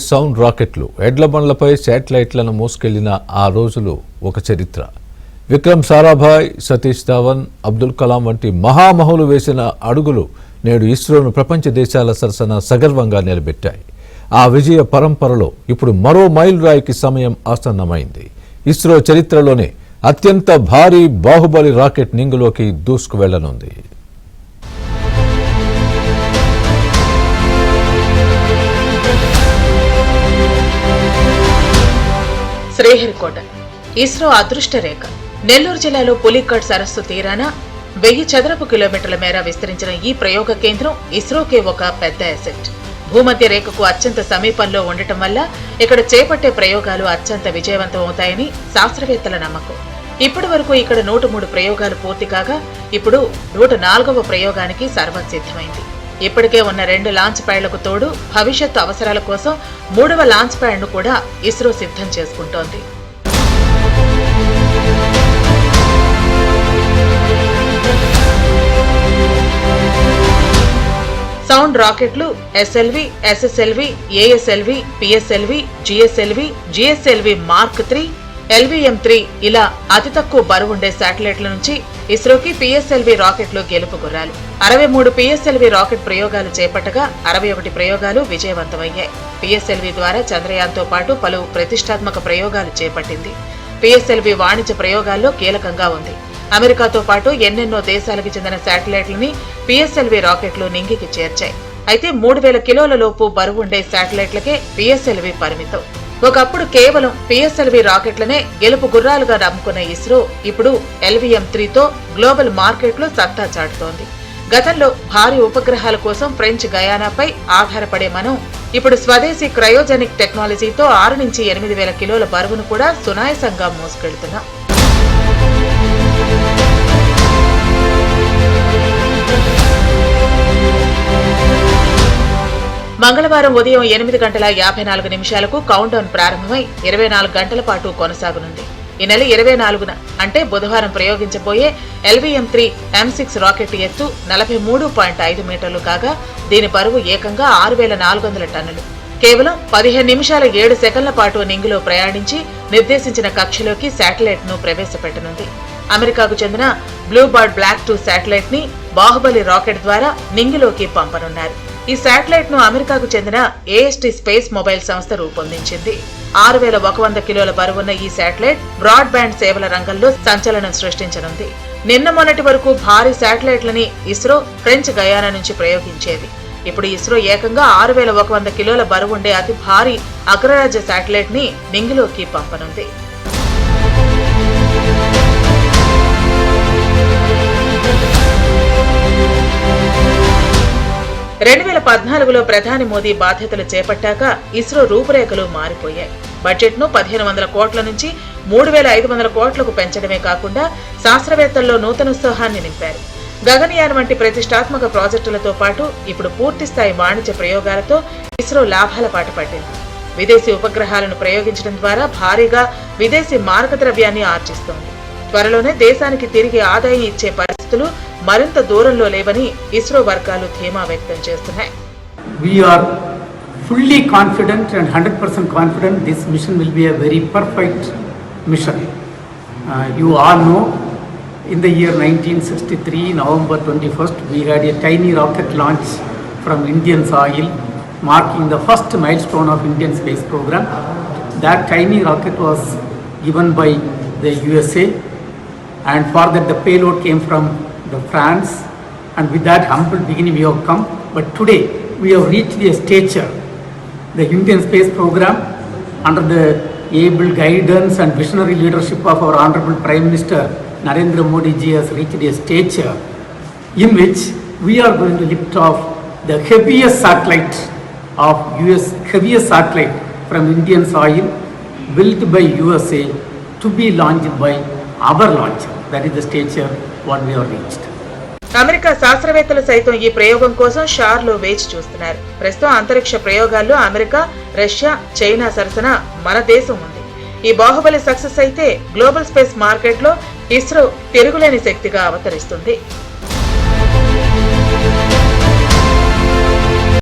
Sound రాకెట్లు ఎడ్ల బండ్లపై శాటిలైట్లను మోసుకెళ్లిన ఆ రోజులు ఒక చరిత్ర. విక్రమ్ సారాభాయ్, సతీష్ ధావన్, అబ్దుల్ కలాం వంటి మహామహులు వేసిన అడుగులు నేడు ఇస్రోను ప్రపంచ దేశాల సరసన సగర్వంగా నిలబెట్టాయి. ఆ విజయ పరంపరలో ఇప్పుడు మరో మైలురాయికి సమయం ఆసన్నమైంది. ఇస్రో చరిత్రలోనే అత్యంత భారీ బాహుబలి రాకెట్ నింగిలోకి దూసుకు వెళ్లనుంది. శ్రీహరికోట ఇస్రో అదృష్ట రేఖ. నెల్లూరు జిల్లాలో పులిక్కడ్ సరస్సు తీరాన 1000 చదరపు కిలోమీటర్ల మేర విస్తరించిన ఈ ప్రయోగ కేంద్రం ఇస్రోకే ఒక పెద్ద అసెట్. భూమధ్య రేఖకు అత్యంత సమీపంలో ఉండటం వల్ల ఇక్కడ చేపట్టే ప్రయోగాలు అత్యంత విజయవంతమవుతాయని శాస్త్రవేత్తల నమ్మకం. ఇప్పటి వరకు ఇక్కడ 103 ప్రయోగాలు పూర్తి కాగా ఇప్పుడు 104వ ప్రయోగానికి సర్వం సిద్ధమైంది. ఇప్పటికే ఉన్న 2 లాంచ్ ప్యాడ్లకు తోడు భవిష్యత్తు అవసరాల కోసం 3వ లాంచ్ ప్యాడ్ను కూడా ఇస్రో సిద్ధం చేసుకుంటోంది. సౌండ్ రాకెట్లు SLV, SSLV, ASLV, PSLV, GSLV, GSLV mark 3, LVM-3 ఇలా అతి తక్కువ బరువుండే శాటిలైట్ల నుంచి ఇస్రోకి పిఎస్ఎల్వి రాకెట్లు గెలుపు గుర్రాలు. 63 పిఎస్ఎల్వి రాకెట్ ప్రయోగాలు చేపట్టగా 61 ప్రయోగాలు విజయవంతమయ్యాయి. పిఎస్ఎల్వి ద్వారా చంద్రయాన్తో పాటు పలు ప్రతిష్టాత్మక ప్రయోగాలు చేపట్టింది. పిఎస్ఎల్వి వాణిజ్య ప్రయోగాల్లో కీలకంగా ఉంది. అమెరికాతో పాటు ఎన్నెన్నో దేశాలకు చెందిన శాటిలైట్లని పిఎస్ఎల్వి రాకెట్లు నింగికి చేర్చాయి. అయితే 3000 కిలోల లోపు బరువుండే శాటిలైట్లకే పిఎస్ఎల్వి పరిమితం. ఒకప్పుడు కేవలం పిఎస్ఎల్వి రాకెట్లనే గెలుపు గుర్రాలుగా నమ్ముకున్న ఇస్రో ఇప్పుడు LVM-3తో గ్లోబల్ మార్కెట్లో సత్తా చాటుతోంది. గతంలో భారీ ఉపగ్రహాల కోసం ఫ్రెంచ్ గయానాపై ఆధారపడే మనం ఇప్పుడు స్వదేశీ క్రయోజెనిక్ టెక్నాలజీతో 6 నుంచి 8000 కిలోల బరువును కూడా సునాయాసంగా మోసుకెళ్తున్నాం. మంగళవారం ఉదయం 8:54 కౌంట్ డౌన్ ప్రారంభమై 24 గంటల పాటు కొనసాగనుంది. ఈ నెల 24న అంటే బుధవారం ప్రయోగించబోయే LVM-3 M6 రాకెట్ ఎత్తు 43.5 మీటర్లు కాగా దీని బరువు ఏకంగా 6400 టన్నులు. కేవలం 15 నిమిషాల 7 సెకన్ల పాటు నింగిలో ప్రయాణించి నిర్దేశించిన కక్షలోకి శాటిలైట్ ను ప్రవేశపెట్టనుంది. అమెరికాకు చెందిన బ్లూబర్డ్ బ్లాక్ 2 శాటిలైట్ ని బాహుబలి రాకెట్ ద్వారా నింగిలోకి పంపనున్నారు. ఈ శాటిలైట్ ను అమెరికాకు చెందిన AST స్పేస్ మొబైల్ సంస్థ రూపొందించింది. 6100 కిలోల బరువున్న ఈ శాటిలైట్ బ్రాడ్ బ్యాండ్ సేవల రంగంలో సంచలనం సృష్టించనుంది. నిన్న మొన్నటి వరకు భారీ శాటిలైట్లని ఇస్రో ఫ్రెంచ్ గయానా నుంచి ప్రయోగించేది. ఇప్పుడు ఇస్రో ఏకంగా 6100 కిలోల బరువుండే అతి భారీ అగ్రరాజ్య శాటిలైట్ ని నింగిలోకి పంపనుంది. ప్రధాని మోదీ బాధ్యతలు చేపట్టాక ఇస్రో రూపురేఖలు మారిపోయాయి. బడ్జెట్ ను 1500 కోట్ల నుంచి 3500 కోట్లకు పెంచడమే కాకుండా శాస్త్రవేత్తల్లో నూతనోత్సాహాన్ని నింపారు. గగనయాన్ వంటి ప్రతిష్టాత్మక ప్రాజెక్టులతో పాటు ఇప్పుడు పూర్తిస్థాయి వాణిజ్య ప్రయోగాలతో ఇస్రో లాభాల బాట పట్టింది. విదేశీ ఉపగ్రహాలను ప్రయోగించడం ద్వారా భారీగా విదేశీ మారకద్రవ్యాన్ని ఆర్జిస్తోంది. త్వరలోనే దేశానికి తిరిగి ఆదాయం ఇచ్చే పరిస్థితులు మరింత దూరంలో లేవని ఇస్రో వర్గాలు ధీమా వ్యక్తం చేస్తున్నాయి. We are fully confident and 100% confident this mission will be a very perfect mission. You all know in the year 1963, November 21st, we had a tiny rocket launch from Indian soil, marking the first milestone of Indian space program. That tiny rocket was given by the USA, and for that the payload came from the France, and with that humble beginning we have come. But today we have reached a stature. The Indian space program, under the able guidance and visionary leadership of our Honorable Prime Minister Narendra Modi ji, has reached a stature in which we are going to lift off the heaviest satellite of US, heaviest satellite from Indian soil, built by USA, to be launched by our launcher. That is the stature what we have reached. America శాస్త్రవేత్తలు సైతం ఈ ప్రయోగం కోసం షార్లో వేచి చూస్తున్నారు. ప్రస్తుతం అంతరిక్ష ప్రయోగాల్లో అమెరికా, రష్యా, చైనా సరసన మన దేశం ఉంది. ఈ బాహుబలి సక్సెస్ అయితే గ్లోబల్ స్పేస్ మార్కెట్లో ఇస్రో తిరుగులేని శక్తిగా అవతరిస్తుంది.